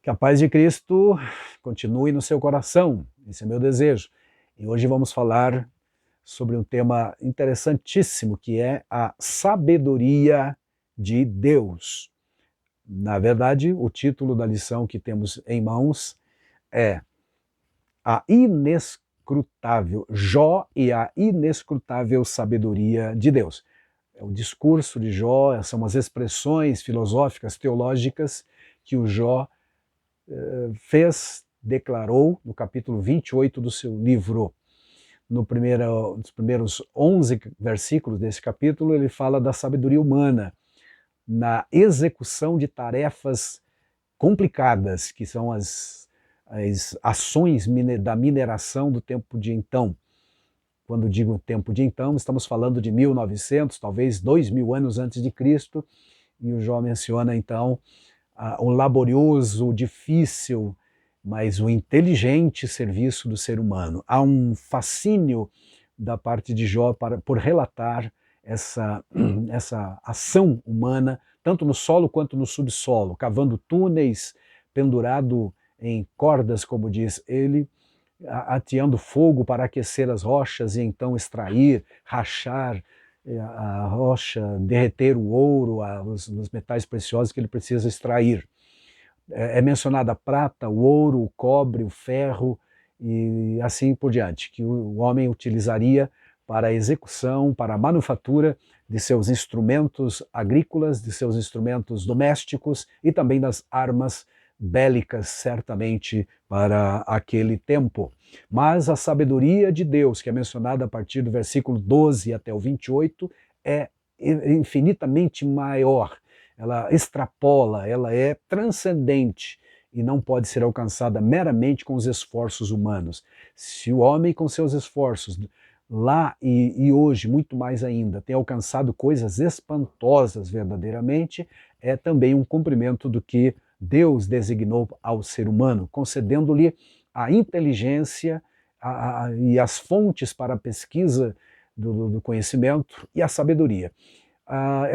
Que a paz de Cristo continue no seu coração, esse é meu desejo. E hoje vamos falar sobre um tema interessantíssimo, que é a sabedoria de Deus. Na verdade, o título da lição que temos em mãos é a inescrutável, Jó e a inescrutável sabedoria de Deus. É o discurso de Jó, são as expressões filosóficas, teológicas que o Jó declarou no capítulo 28 do seu livro. Nos primeiros 11 versículos desse capítulo, ele fala da sabedoria humana, na execução de tarefas complicadas, que são as ações da mineração do tempo de então. Quando digo tempo de então, estamos falando de 1900, talvez 2000 anos antes de Cristo, e o Jó menciona então o laborioso, o difícil, mas o inteligente serviço do ser humano. Há um fascínio da parte de Jó por relatar essa ação humana, tanto no solo quanto no subsolo, cavando túneis, pendurado em cordas, como diz ele, ateando fogo para aquecer as rochas e então extrair, rachar a rocha, derreter o ouro, os metais preciosos que ele precisa extrair. É mencionada a prata, o ouro, o cobre, o ferro e assim por diante, que o homem utilizaria para a execução, para a manufatura de seus instrumentos agrícolas, de seus instrumentos domésticos e também das armas bélicas, certamente, para aquele tempo. Mas a sabedoria de Deus, que é mencionada a partir do versículo 12 até o 28, é infinitamente maior. Ela extrapola, ela é transcendente e não pode ser alcançada meramente com os esforços humanos. Se o homem, com seus esforços, lá e hoje, muito mais ainda, tem alcançado coisas espantosas verdadeiramente, é também um cumprimento do que Deus designou ao ser humano, concedendo-lhe a inteligência e as fontes para a pesquisa do conhecimento e a sabedoria.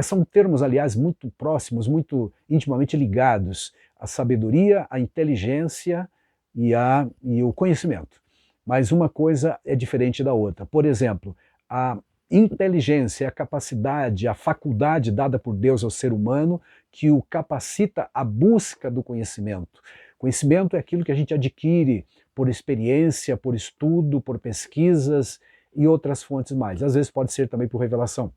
São termos, aliás, muito próximos, muito intimamente ligados, a sabedoria, a inteligência e o conhecimento. Mas uma coisa é diferente da outra. Por exemplo, a inteligência, a capacidade, a faculdade dada por Deus ao ser humano que o capacita à busca do conhecimento. Conhecimento é aquilo que a gente adquire por experiência, por estudo, por pesquisas e outras fontes mais. Às vezes pode ser também por revelação.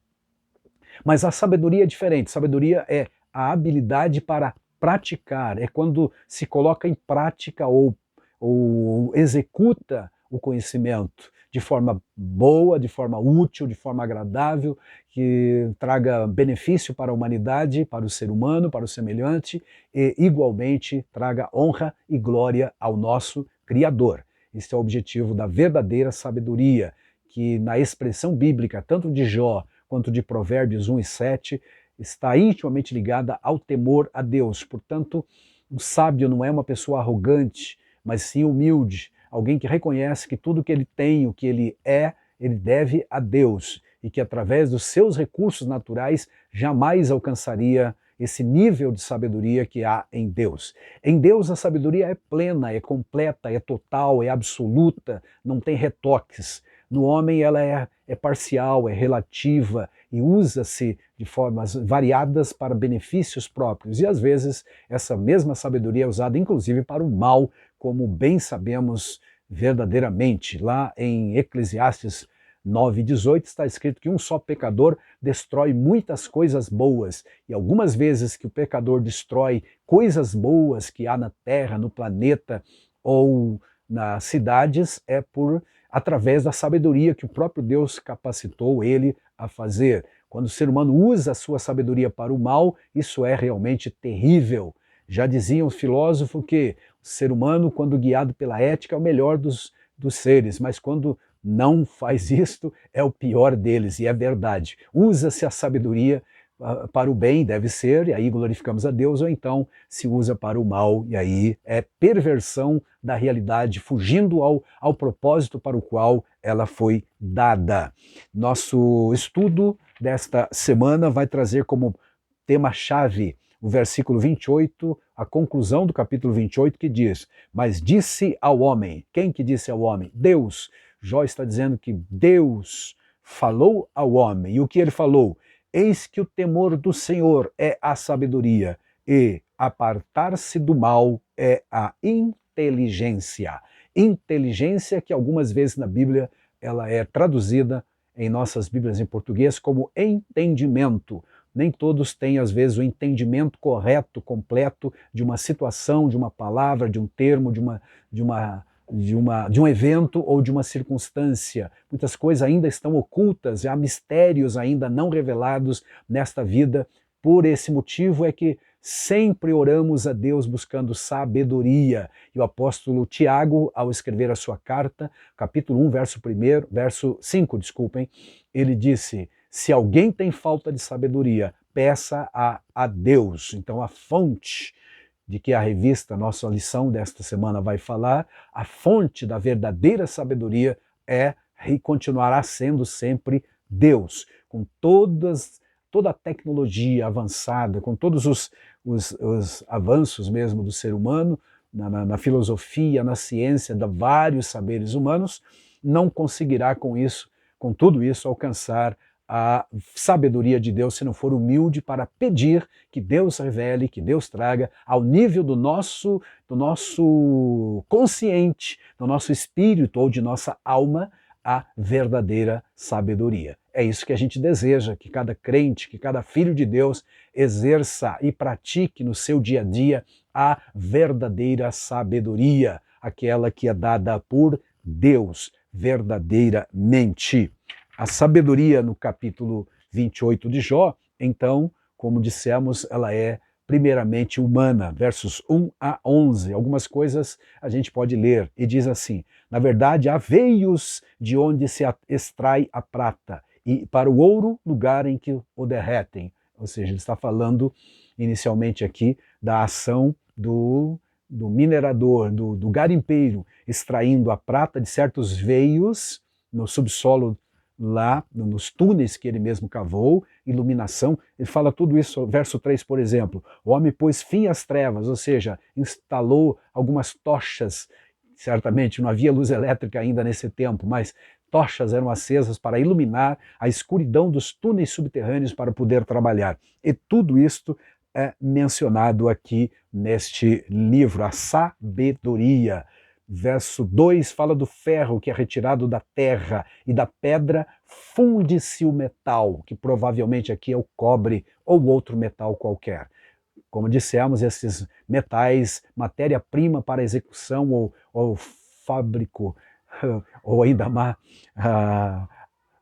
Mas a sabedoria é diferente. Sabedoria é a habilidade para praticar, é quando se coloca em prática ou executa o conhecimento de forma boa, de forma útil, de forma agradável, que traga benefício para a humanidade, para o ser humano, para o semelhante, e igualmente traga honra e glória ao nosso Criador. Esse é o objetivo da verdadeira sabedoria, que na expressão bíblica, tanto de Jó quanto de Provérbios 1 e 7, está intimamente ligada ao temor a Deus. Portanto, um sábio não é uma pessoa arrogante, mas sim humilde, alguém que reconhece que tudo que ele tem, o que ele é, ele deve a Deus, e que através dos seus recursos naturais jamais alcançaria esse nível de sabedoria que há em Deus. Em Deus a sabedoria é plena, é completa, é total, é absoluta, não tem retoques. No homem ela é parcial, é relativa e usa-se de formas variadas para benefícios próprios. E às vezes essa mesma sabedoria é usada inclusive para o mal, como bem sabemos verdadeiramente. Lá em Eclesiastes 9:18 está escrito que um só pecador destrói muitas coisas boas. E algumas vezes que o pecador destrói coisas boas que há na terra, no planeta ou nas cidades, é através da sabedoria que o próprio Deus capacitou ele a fazer. Quando o ser humano usa a sua sabedoria para o mal, isso é realmente terrível. Já dizia um filósofo que o ser humano, quando guiado pela ética, é o melhor dos seres, mas quando não faz isto, é o pior deles, e é verdade. Usa-se a sabedoria para o bem, deve ser, e aí glorificamos a Deus, ou então se usa para o mal, e aí é perversão da realidade, fugindo ao propósito para o qual ela foi dada. Nosso estudo desta semana vai trazer como tema-chave o versículo 28, a conclusão do capítulo 28, que diz: mas disse ao homem. Quem que disse ao homem? Deus. Jó está dizendo que Deus falou ao homem. E o que ele falou? Eis que o temor do Senhor é a sabedoria, e apartar-se do mal é a inteligência. Inteligência que algumas vezes na Bíblia ela é traduzida em nossas Bíblias em português como entendimento. Nem todos têm, às vezes, o entendimento correto, completo de uma situação, de uma palavra, de um termo, de um evento ou de uma circunstância. Muitas coisas ainda estão ocultas, há mistérios ainda não revelados nesta vida. Por esse motivo é que sempre oramos a Deus buscando sabedoria. E o apóstolo Tiago, ao escrever a sua carta, capítulo 1, verso 5, ele disse: se alguém tem falta de sabedoria, peça a Deus. Então a fonte de que a revista, nossa lição desta semana vai falar, a fonte da verdadeira sabedoria é e continuará sendo sempre Deus, com toda a tecnologia avançada, com todos os avanços mesmo do ser humano, na filosofia, na ciência, de vários saberes humanos, não conseguirá com tudo isso, alcançar a sabedoria de Deus se não for humilde para pedir que Deus revele, que Deus traga ao nível do nosso consciente, do nosso espírito ou de nossa alma, a verdadeira sabedoria. É isso que a gente deseja, que cada crente, que cada filho de Deus exerça e pratique no seu dia a dia a verdadeira sabedoria, aquela que é dada por Deus verdadeiramente. A sabedoria no capítulo 28 de Jó, então, como dissemos, ela é primeiramente humana, versos 1 a 11. Algumas coisas a gente pode ler e diz assim: na verdade, há veios de onde se extrai a prata, e para o ouro, lugar em que o derretem. Ou seja, ele está falando inicialmente aqui da ação do minerador, do garimpeiro, extraindo a prata de certos veios no subsolo, lá nos túneis que ele mesmo cavou, iluminação. Ele fala tudo isso, verso 3, por exemplo: o homem pôs fim às trevas, ou seja, instalou algumas tochas. Certamente não havia luz elétrica ainda nesse tempo, mas tochas eram acesas para iluminar a escuridão dos túneis subterrâneos para poder trabalhar. E tudo isto é mencionado aqui neste livro, a sabedoria. Verso 2 fala do ferro que é retirado da terra, e da pedra funde-se o metal, que provavelmente aqui é o cobre ou outro metal qualquer. Como dissemos, esses metais, matéria-prima para execução ou fábrico, ou ainda mais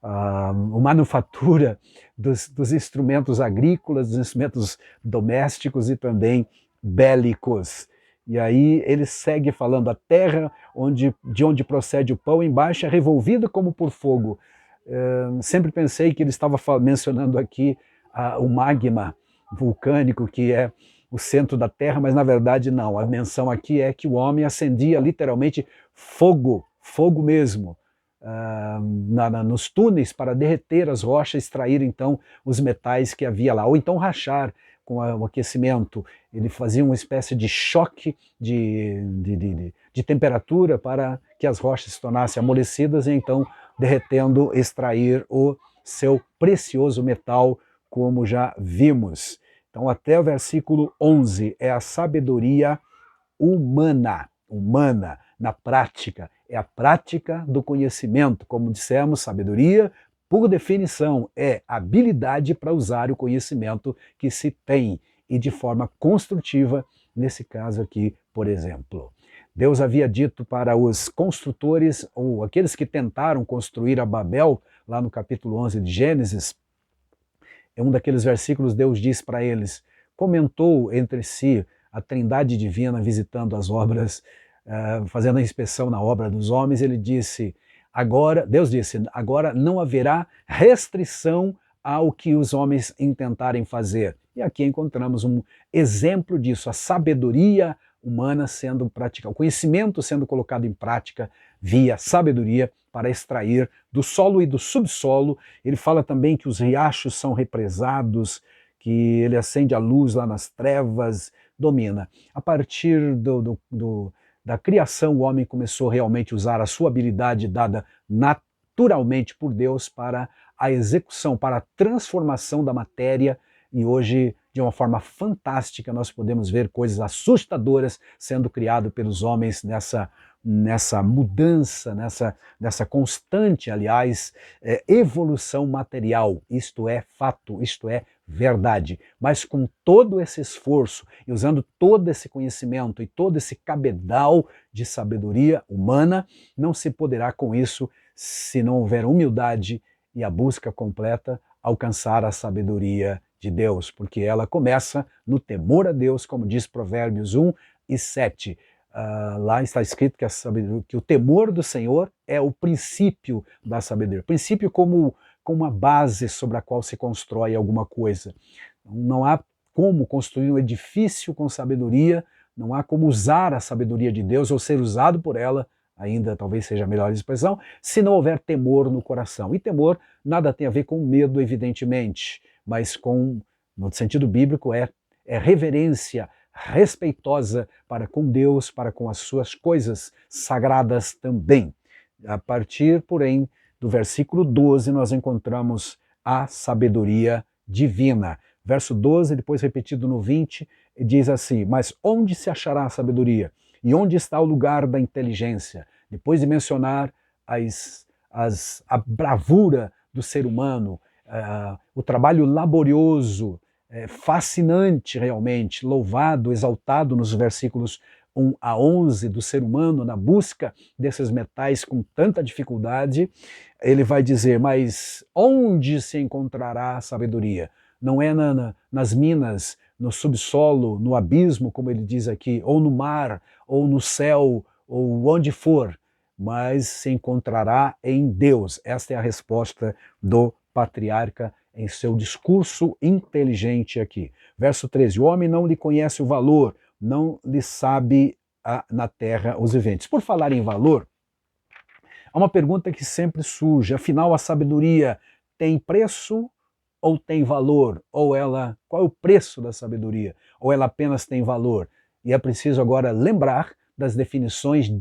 a manufatura dos instrumentos agrícolas, dos instrumentos domésticos e também bélicos. E aí ele segue falando: a terra de onde procede o pão embaixo é revolvida como por fogo. Sempre pensei que ele estava mencionando aqui o magma vulcânico, que é o centro da terra, mas na verdade não. A menção aqui é que o homem acendia literalmente fogo mesmo, nos túneis para derreter as rochas, extrair então os metais que havia lá, ou então rachar com o aquecimento. Ele fazia uma espécie de choque de temperatura para que as rochas se tornassem amolecidas e então, derretendo, extrair o seu precioso metal, como já vimos. Então, até o versículo 11 é a sabedoria humana, na prática. É a prática do conhecimento. Como dissemos, sabedoria, por definição, é habilidade para usar o conhecimento que se tem e de forma construtiva, nesse caso aqui, por exemplo. Deus havia dito para os construtores, ou aqueles que tentaram construir a Babel, lá no capítulo 11 de Gênesis, em um daqueles versículos Deus diz para eles: comentou entre si a Trindade Divina visitando as obras, fazendo a inspeção na obra dos homens. Ele disse: Deus disse, agora não haverá restrição ao que os homens intentarem fazer. E aqui encontramos um exemplo disso, a sabedoria humana sendo praticada, o conhecimento sendo colocado em prática via sabedoria para extrair do solo e do subsolo. Ele fala também que os riachos são represados, que ele acende a luz lá nas trevas, domina. A partir da criação, o homem começou realmente a usar a sua habilidade dada naturalmente por Deus para a execução, para a transformação da matéria, e hoje, de uma forma fantástica, nós podemos ver coisas assustadoras sendo criadas pelos homens nessa mudança, nessa constante, aliás, evolução material. Isto é fato, isto é verdade. Mas com todo esse esforço e usando todo esse conhecimento e todo esse cabedal de sabedoria humana, não se poderá com isso, se não houver humildade e a busca completa, alcançar a sabedoria de Deus, porque ela começa no temor a Deus, como diz Provérbios 1:7. Lá está escrito que o temor do Senhor é o princípio da sabedoria. Princípio como uma base sobre a qual se constrói alguma coisa. Não há como construir um edifício com sabedoria, não há como usar a sabedoria de Deus ou ser usado por ela, ainda talvez seja a melhor expressão, se não houver temor no coração. E temor nada tem a ver com medo, evidentemente, mas no sentido bíblico, é reverência respeitosa para com Deus, para com as suas coisas sagradas também. A partir, porém, do versículo 12, nós encontramos a sabedoria divina. Verso 12, depois repetido no 20, diz assim: mas onde se achará a sabedoria? E onde está o lugar da inteligência? Depois de mencionar a bravura do ser humano, o trabalho laborioso, fascinante realmente, louvado, exaltado nos versículos 1-11 do ser humano na busca desses metais com tanta dificuldade, ele vai dizer, mas onde se encontrará a sabedoria? Não é nas minas, no subsolo, no abismo, como ele diz aqui, ou no mar, ou no céu, ou onde for, mas se encontrará em Deus. Esta é a resposta do patriarca em seu discurso inteligente aqui. Verso 13, o homem não lhe conhece o valor, não lhe sabe na terra os viventes. Por falar em valor, há uma pergunta que sempre surge, afinal a sabedoria tem preço ou tem valor? Qual é o preço da sabedoria? Ou ela apenas tem valor? E é preciso agora lembrar das definições,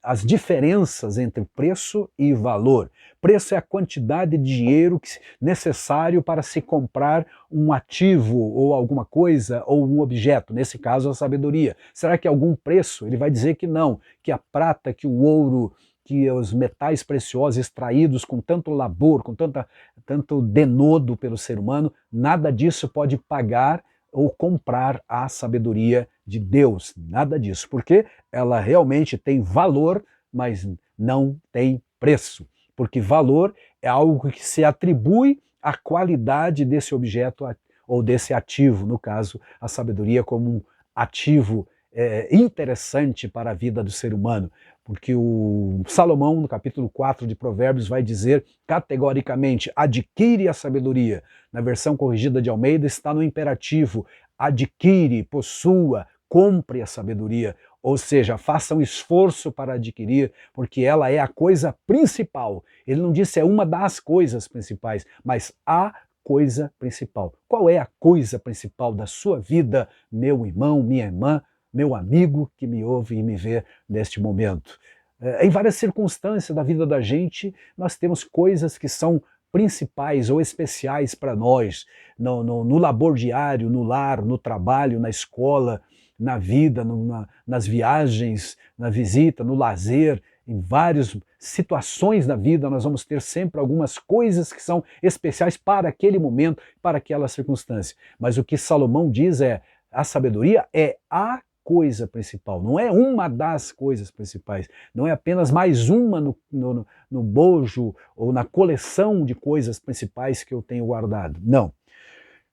as diferenças entre preço e valor. Preço é a quantidade de dinheiro necessário para se comprar um ativo ou alguma coisa ou um objeto, nesse caso a sabedoria. Será que algum preço? Ele vai dizer que não, que a prata, que o ouro, que os metais preciosos extraídos com tanto labor, com tanto denodo pelo ser humano, nada disso pode pagar ou comprar a sabedoria de Deus, nada disso, porque ela realmente tem valor, mas não tem preço, porque valor é algo que se atribui à qualidade desse objeto ou desse ativo, no caso, a sabedoria como um ativo interessante para a vida do ser humano, porque o Salomão, no capítulo 4 de Provérbios, vai dizer categoricamente, adquire a sabedoria. Na versão corrigida de Almeida está no imperativo, adquire, possua, compre a sabedoria, ou seja, faça um esforço para adquirir, porque ela é a coisa principal. Ele não disse é uma das coisas principais, mas a coisa principal. Qual é a coisa principal da sua vida, meu irmão, minha irmã, meu amigo que me ouve e me vê neste momento? Em várias circunstâncias da vida da gente, nós temos coisas que são principais ou especiais para nós, no labor diário, no lar, no trabalho, na escola, na vida, nas viagens, na visita, no lazer, em várias situações da vida, nós vamos ter sempre algumas coisas que são especiais para aquele momento, para aquela circunstância. Mas o que Salomão diz a sabedoria é a coisa principal, não é uma das coisas principais, não é apenas mais uma no bojo ou na coleção de coisas principais que eu tenho guardado, não,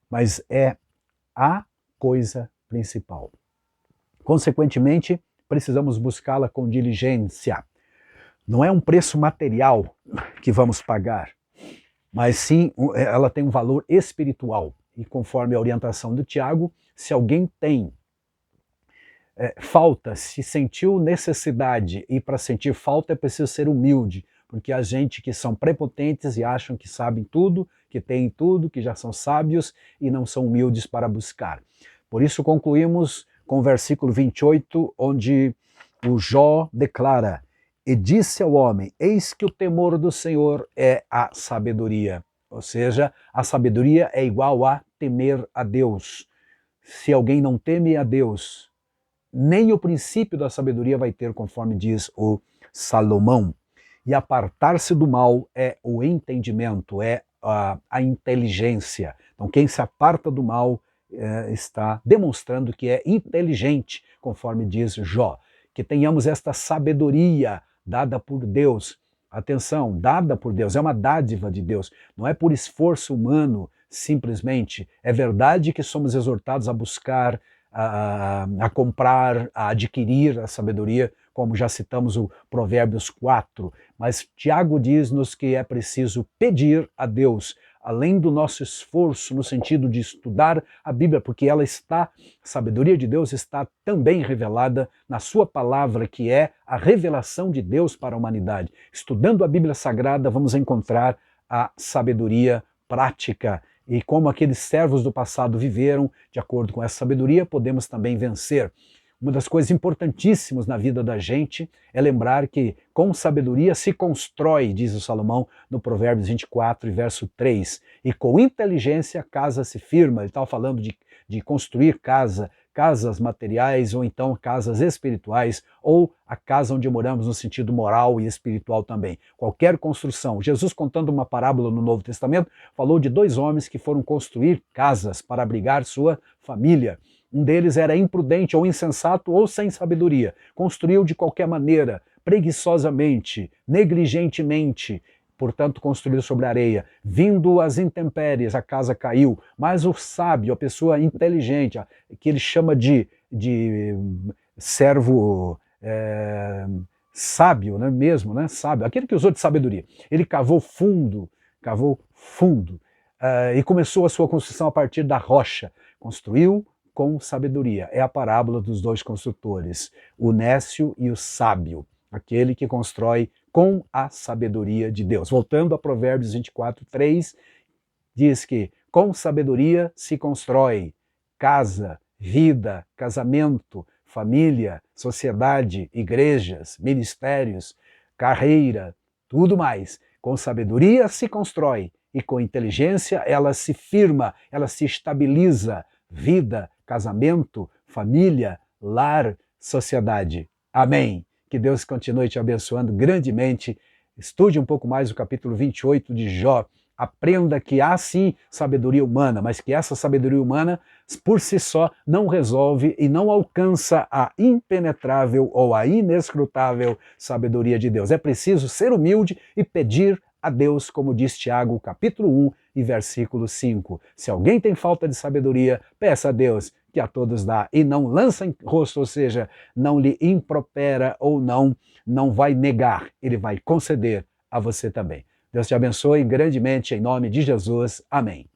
mas é a coisa principal. Consequentemente, precisamos buscá-la com diligência. Não é um preço material que vamos pagar, mas sim ela tem um valor espiritual. E conforme a orientação do Tiago, se alguém tem falta, se sentiu necessidade, e para sentir falta é preciso ser humilde, porque há gente que são prepotentes e acham que sabem tudo, que têm tudo, que já são sábios e não são humildes para buscar. Por isso concluímos com o versículo 28, onde o Jó declara: e disse ao homem, eis que o temor do Senhor é a sabedoria. Ou seja, a sabedoria é igual a temer a Deus. Se alguém não teme a Deus, nem o princípio da sabedoria vai ter, conforme diz o Salomão. E apartar-se do mal é o entendimento, é a inteligência. Então quem se aparta do mal está demonstrando que é inteligente, conforme diz Jó. Que tenhamos esta sabedoria dada por Deus. Atenção, dada por Deus, é uma dádiva de Deus, não é por esforço humano, simplesmente. É verdade que somos exortados a buscar, a comprar, a adquirir a sabedoria, como já citamos o Provérbios 4, mas Tiago diz-nos que é preciso pedir a Deus, além do nosso esforço no sentido de estudar a Bíblia, porque ela está, a sabedoria de Deus está também revelada na sua palavra, que é a revelação de Deus para a humanidade. Estudando a Bíblia Sagrada, vamos encontrar a sabedoria prática. E como aqueles servos do passado viveram, de acordo com essa sabedoria, podemos também vencer. Uma das coisas importantíssimas na vida da gente é lembrar que com sabedoria se constrói, diz o Salomão no Provérbios 24, verso 3, e com inteligência a casa se firma. Ele estava falando de construir casas materiais ou então casas espirituais, ou a casa onde moramos no sentido moral e espiritual também. Qualquer construção. Jesus, contando uma parábola no Novo Testamento, falou de dois homens que foram construir casas para abrigar sua família. Um deles era imprudente ou insensato ou sem sabedoria. Construiu de qualquer maneira, preguiçosamente, negligentemente, portanto construiu sobre a areia. Vindo as intempéries, a casa caiu. Mas o sábio, a pessoa inteligente, que ele chama de servo sábio, né? Mesmo, né? Sábio, aquele que usou de sabedoria. Ele cavou fundo, e começou a sua construção a partir da rocha. Construiu com sabedoria. É a parábola dos dois construtores, o nécio e o sábio, aquele que constrói com a sabedoria de Deus. Voltando a Provérbios 24, 3, diz que com sabedoria se constrói casa, vida, casamento, família, sociedade, igrejas, ministérios, carreira, tudo mais. Com sabedoria se constrói e com inteligência ela se firma, ela se estabiliza. Vida, casamento, família, lar, sociedade. Amém. Que Deus continue te abençoando grandemente. Estude um pouco mais o capítulo 28 de Jó. Aprenda que há sim sabedoria humana, mas que essa sabedoria humana, por si só, não resolve e não alcança a impenetrável ou a inescrutável sabedoria de Deus. É preciso ser humilde e pedir a Deus, como diz Tiago, capítulo 1 e versículo 5. Se alguém tem falta de sabedoria, peça a Deus, que a todos dá, e não lança em rosto, ou seja, não lhe impropera ou não vai negar, ele vai conceder a você também. Deus te abençoe grandemente, em nome de Jesus. Amém.